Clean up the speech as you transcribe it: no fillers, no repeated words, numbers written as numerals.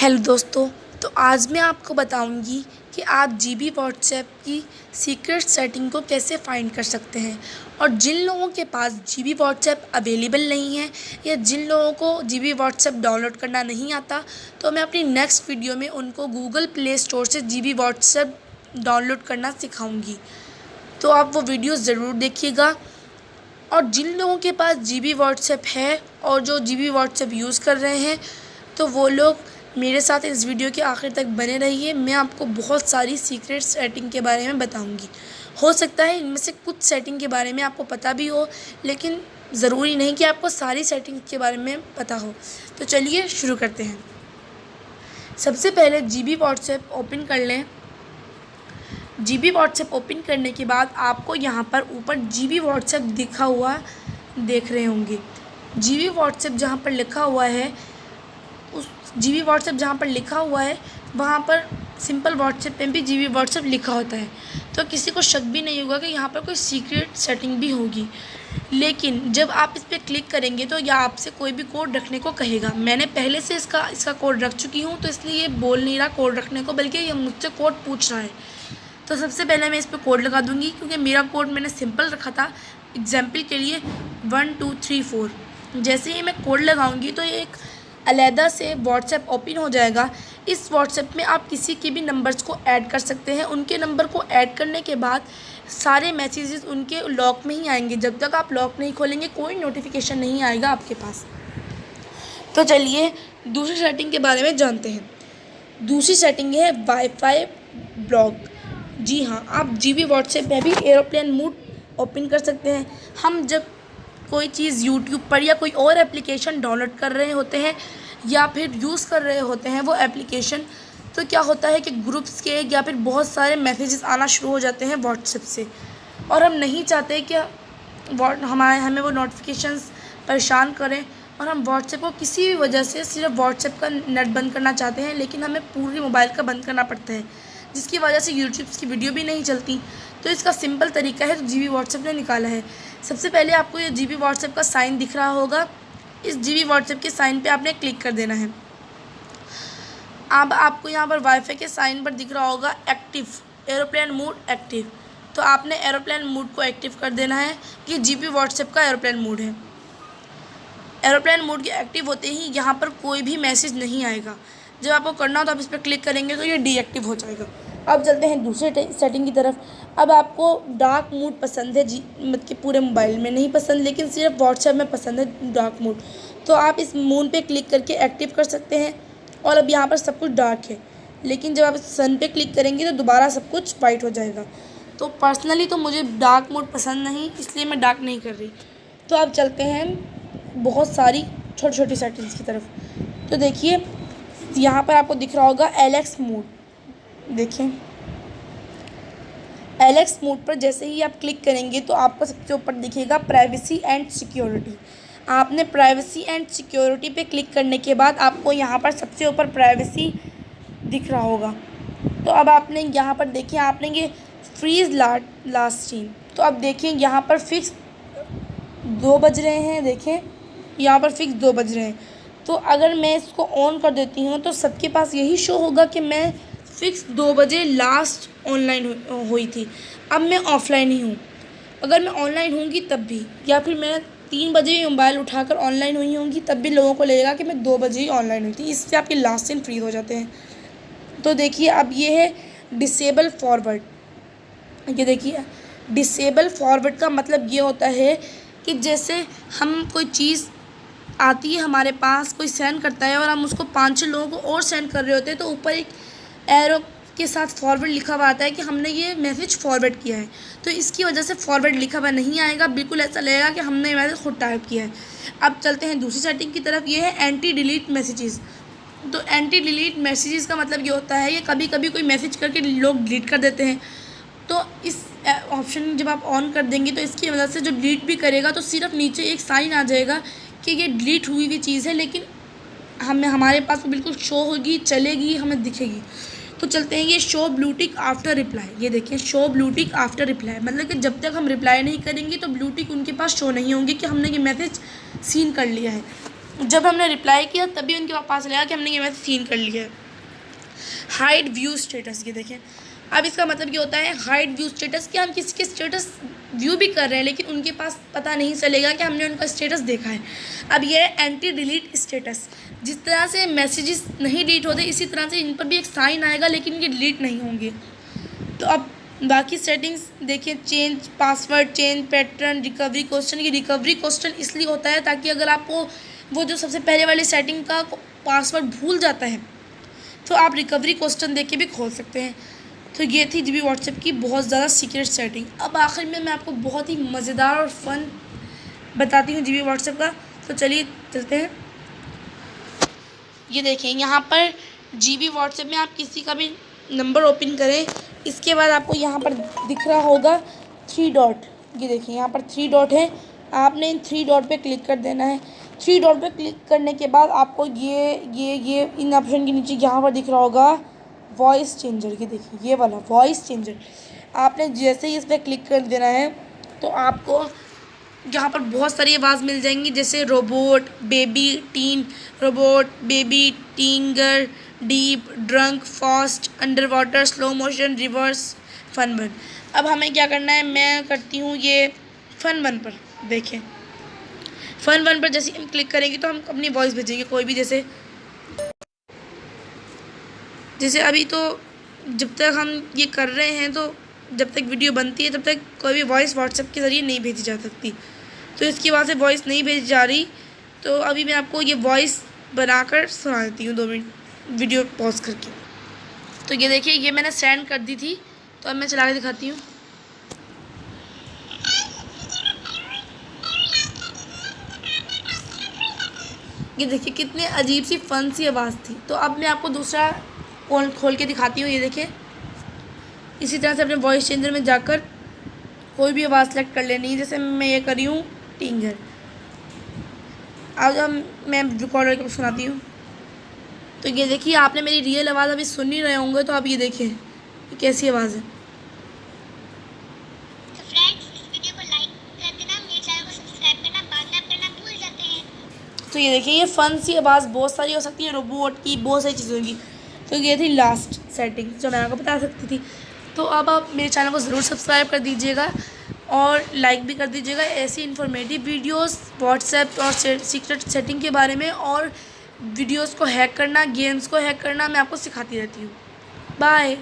Hello दोस्तों। तो आज मैं आपको बताऊंगी कि आप जीबी व्हाट्सएप की सीक्रेट सेटिंग को कैसे फाइंड कर सकते हैं। और जिन लोगों के पास जीबी व्हाट्सएप अवेलेबल नहीं है या जिन लोगों को जीबी व्हाट्सएप डाउनलोड करना नहीं आता, तो मैं अपनी नेक्स्ट वीडियो में उनको गूगल प्ले स्टोर से जीबी व्हाट्सएप डाउनलोड करना सिखाऊंगी। तो आप वो वीडियो ज़रूर देखिएगा। और जिन लोगों के पास जीबी व्हाट्सएप है और जो जीबी व्हाट्सएप यूज़ कर रहे हैं, तो वो लोग मेरे साथ इस वीडियो के आखिर तक बने रहिए। मैं आपको बहुत सारी सीक्रेट सेटिंग के बारे में बताऊंगी। हो सकता है इनमें से कुछ सेटिंग के बारे में आपको पता भी हो, लेकिन ज़रूरी नहीं कि आपको सारी सेटिंग के बारे में पता हो। तो चलिए शुरू करते हैं। सबसे पहले जीबी व्हाट्सएप ओपन कर लें। जीबी व्हाट्सएप ओपन करने के बाद आपको यहाँ पर ऊपर जीबी व्हाट्सएप दिखा हुआ देख रहे होंगे। जीबी व्हाट्सएप जहाँ पर लिखा हुआ है, उस जीबी व्हाट्सएप जहाँ पर लिखा हुआ है वहाँ पर सिंपल व्हाट्सएप में भी जीबी व्हाट्सएप लिखा होता है। तो किसी को शक भी नहीं होगा कि यहाँ पर कोई सीक्रेट सेटिंग भी होगी। लेकिन जब आप इस पर क्लिक करेंगे तो यह आपसे कोई भी कोड रखने को कहेगा। मैंने पहले से इसका कोड रख चुकी हूँ, तो इसलिए ये बोल नहीं रहा कोड रखने को, बल्कि ये मुझसे कोड पूछ रहा है। तो सबसे पहले मैं इस पर कोड लगा दूँगी, क्योंकि मेरा कोड मैंने सिंपल रखा था एग्जाम्पल के लिए 1 2 3 4। जैसे ही मैं कोड लगाऊंगी तो ये एक अलहदा से व्हाट्सएप ओपन हो जाएगा। इस व्हाट्सएप में आप किसी के भी नंबर्स को ऐड कर सकते हैं। उनके नंबर को ऐड करने के बाद सारे मैसेजेस उनके लॉक में ही आएंगे। जब तक आप लॉक नहीं खोलेंगे कोई नोटिफिकेशन नहीं आएगा आपके पास। तो चलिए दूसरी सेटिंग के बारे में जानते हैं। दूसरी सेटिंग है वाईफाई ब्लॉक। जी हाँ, आप जीबी व्हाट्सएप में भी एरोप्लेन मोड ओपन कर सकते हैं। हम जब कोई चीज़ यूट्यूब पर या कोई और एप्लीकेशन डाउनलोड कर रहे होते हैं या फिर यूज़ कर रहे होते हैं वो एप्लीकेशन, तो क्या होता है कि ग्रुप्स के या फिर बहुत सारे मैसेजेस आना शुरू हो जाते हैं व्हाट्सएप से, और हम नहीं चाहते कि हमें वो नोटिफिकेशंस परेशान करें, और हम व्हाट्सएप को किसी भी वजह से सिर्फ व्हाट्सएप का नेट बंद करना चाहते हैं, लेकिन हमें पूरी मोबाइल का बंद करना पड़ता है, जिसकी वजह से यूट्यूब की वीडियो भी नहीं चलती। तो इसका सिंपल तरीका है जो जीबी व्हाट्सएप ने निकाला है। सबसे पहले आपको ये जीबी व्हाट्सएप का साइन दिख रहा होगा। इस जीबी व्हाट्सएप के साइन पे आपने क्लिक कर देना है। अब आपको यहाँ पर वाईफाई के साइन पर दिख रहा होगा एक्टिव, एरोप्लेन मोड एक्टिव। तो आपने एरोप्लेन मोड को एक्टिव कर देना है। ये जीबी व्हाट्सएप का एरोप्लेन मोड है। एरोप्लेन मोड के एक्टिव होते ही यहाँ पर कोई भी मैसेज नहीं आएगा। जब आपको करना हो तो आप इस पर क्लिक करेंगे तो ये डीएक्टिव हो जाएगा। अब चलते हैं दूसरे सेटिंग की तरफ। अब आपको डार्क मोड पसंद है, जी मतलब कि पूरे मोबाइल में नहीं पसंद, लेकिन सिर्फ व्हाट्सएप में पसंद है डार्क मोड, तो आप इस मोड पे क्लिक करके एक्टिव कर सकते हैं। और अब यहाँ पर सब कुछ डार्क है, लेकिन जब आप सन पे क्लिक करेंगे तो दोबारा सब कुछ वाइट हो जाएगा। तो पर्सनली तो मुझे डार्क मोड पसंद नहीं, इसलिए मैं डार्क नहीं कर रही। तो अब चलते हैं बहुत सारी छोटी छोटी सेटिंग्स की तरफ। तो देखिए यहाँ पर आपको दिख रहा होगा एलेक्स मोड। देखिए एलेक्स मोड पर जैसे ही आप क्लिक करेंगे तो आपको सबसे ऊपर दिखेगा प्राइवेसी एंड सिक्योरिटी। आपने प्राइवेसी एंड सिक्योरिटी पे क्लिक करने के बाद आपको यहाँ पर सबसे ऊपर प्राइवेसी दिख रहा होगा। तो अब आपने यहाँ पर देखिए, आपने ये फ्रीज लास्ट सीन, तो अब देखिए यहाँ पर फिक्स 2 बज रहे हैं। देखें यहाँ पर फिक्स 2 बज रहे हैं। तो अगर मैं इसको ऑन कर देती हूँ तो सबके पास यही शो होगा कि मैं फिक्स 2 बजे लास्ट ऑनलाइन हुई थी। अब मैं ऑफ़लाइन ही हूँ। अगर मैं ऑनलाइन होंगी तब भी, या फिर मैं 3 बजे ही मोबाइल उठाकर ऑनलाइन हुई होंगी, तब भी लोगों को लगेगा कि मैं 2 बजे ही ऑनलाइन हुई थी। इससे आपके लास्ट सीन फ्रीज हो जाते हैं। तो देखिए अब ये है डिसेबल फॉरवर्ड। ये देखिए डिसेबल फॉरवर्ड का मतलब ये होता है कि जैसे हम कोई चीज़ आती है हमारे पास, कोई सेंड करता है और हम उसको 5-6 लोगों को और सेंड कर रहे होते हैं, तो ऊपर एक एरो के साथ फॉरवर्ड लिखा हुआ आता है कि हमने ये मैसेज फॉरवर्ड किया है। तो इसकी वजह से फॉरवर्ड लिखा हुआ नहीं आएगा, बिल्कुल ऐसा लगेगा कि हमने ये मैसेज खुद टाइप किया है। अब चलते हैं दूसरी सेटिंग की तरफ। ये है एंटी डिलीट मैसेजेस। तो एंटी डिलीट मैसेजेस का मतलब ये होता है, ये कभी कभी कोई मैसेज करके लोग डिलीट कर देते हैं। तो इस ऑप्शन जब आप ऑन कर देंगे तो इसकी वजह से जो डिलीट भी करेगा तो सिर्फ नीचे एक साइन आ जाएगा कि ये डिलीट हुई हुई चीज़ है, लेकिन हमारे पास वो बिल्कुल शो होगी, चलेगी, हमें दिखेगी। तो चलते हैं ये show blue tick after reply. ये देखिए show blue tick after reply, मतलब कि जब तक हम रिप्लाई नहीं करेंगे तो ब्लू टिक उनके पास शो नहीं होंगे कि हमने ये मैसेज सीन कर लिया है। जब हमने रिप्लाई किया तभी उनके पास लगा कि हमने ये मैसेज सीन कर लिया है। हाइड व्यू स्टेटस, ये देखें। अब इसका मतलब ये होता है हाइड व्यू स्टेटस कि हम किसी के स्टेटस व्यू भी कर रहे हैं लेकिन उनके पास पता नहीं चलेगा कि हमने उनका स्टेटस देखा है। अब ये है एंटी डिलीट स्टेटस। जिस तरह से मैसेजेस नहीं डिलीट होते इसी तरह से इन पर भी एक साइन आएगा लेकिन ये डिलीट नहीं होंगे। तो अब बाकी सेटिंग्स देखिए, change password, change pattern, recovery question. ये रिकवरी क्वेश्चन इसलिए होता है ताकि अगर आपको वो जो सबसे पहले वाली सेटिंग का पासवर्ड भूल जाता है तो आप रिकवरी क्वेश्चन देख के भी खोल सकते हैं। तो ये थी जीबी व्हाट्सएप की बहुत ज़्यादा सीक्रेट सेटिंग। अब आखिर में मैं आपको बहुत ही मज़ेदार और फ़न बताती हूँ जीबी व्हाट्सएप का। तो चलिए चलते हैं। ये देखें, यहाँ पर जीबी व्हाट्सएप में आप किसी का भी नंबर ओपन करें, इसके बाद आपको यहाँ पर दिख रहा होगा 3 डॉट। ये देखिए यहाँ पर 3 डॉट है, आपने इन 3 डॉट पे क्लिक कर देना है। 3 डॉट पे क्लिक करने के बाद आपको ये इन ऑप्शन के नीचे यहाँ पर दिख रहा होगा वॉइस चेंजर। ये देखिए ये वाला वॉइस चेंजर, आपने जैसे ही इस पर क्लिक कर देना है तो आपको यहाँ पर बहुत सारी आवाज़ मिल जाएंगी, जैसे robot, baby, teen, robot, baby, teenager, deep, drunk, fast, under water, slow motion, reverse, fun one. अब हमें क्या करना है, मैं करती हूँ ये फन वन पर। देखें फन वन पर जैसे हम क्लिक करेंगे तो हम अपनी वॉइस भेजेंगे कोई भी, जैसे अभी तो जब तक हम ये कर रहे हैं तो जब तक वीडियो बनती है तब तक कोई भी वॉइस व्हाट्सएप के ज़रिए नहीं भेजी जा सकती। तो इसकी वजह से वॉइस नहीं भेजी जा रही। तो अभी मैं आपको ये वॉइस बनाकर सुना देती हूँ 2 मिनट वीडियो पॉज करके। तो ये देखिए ये मैंने सेंड कर दी थी, तो अब मैं चला के दिखाती हूँ। ये देखिए कितने अजीब सी फ़न सी आवाज़ थी। तो अब मैं आपको दूसरा खोल के दिखाती हूँ। ये देखिए इसी तरह से अपने वॉइस चेंजर में जाकर कोई भी आवाज़ सेलेक्ट कर लेनी है, जैसे मैं ये करी हूँ टिंगर। अब मैं रिकॉर्डर के सुनाती हूँ। तो ये देखिए आपने मेरी रियल आवाज़ अभी सुन ही रहे होंगे, तो आप ये देखिए ये कैसी आवाज़ है। तो फ्रेंड्स इस वीडियो को लाइक कर देना, मेरे चैनल को सब्सक्राइब करना बाद में आप करना भूल जाते हैं। तो ये देखिए ये फ़न सी आवाज़ बहुत सारी हो सकती है, रोबोट की, बहुत सारी चीज़ों की। तो ये थी लास्ट सेटिंग जो मैं आपको बता सकती थी। तो अब आप मेरे चैनल को ज़रूर सब्सक्राइब कर दीजिएगा और लाइक भी कर दीजिएगा। ऐसी इन्फॉर्मेटिव वीडियोस व्हाट्सएप और सीक्रेट सेटिंग के बारे में और वीडियोस को हैक करना, गेम्स को हैक करना मैं आपको सिखाती रहती हूँ। बाय।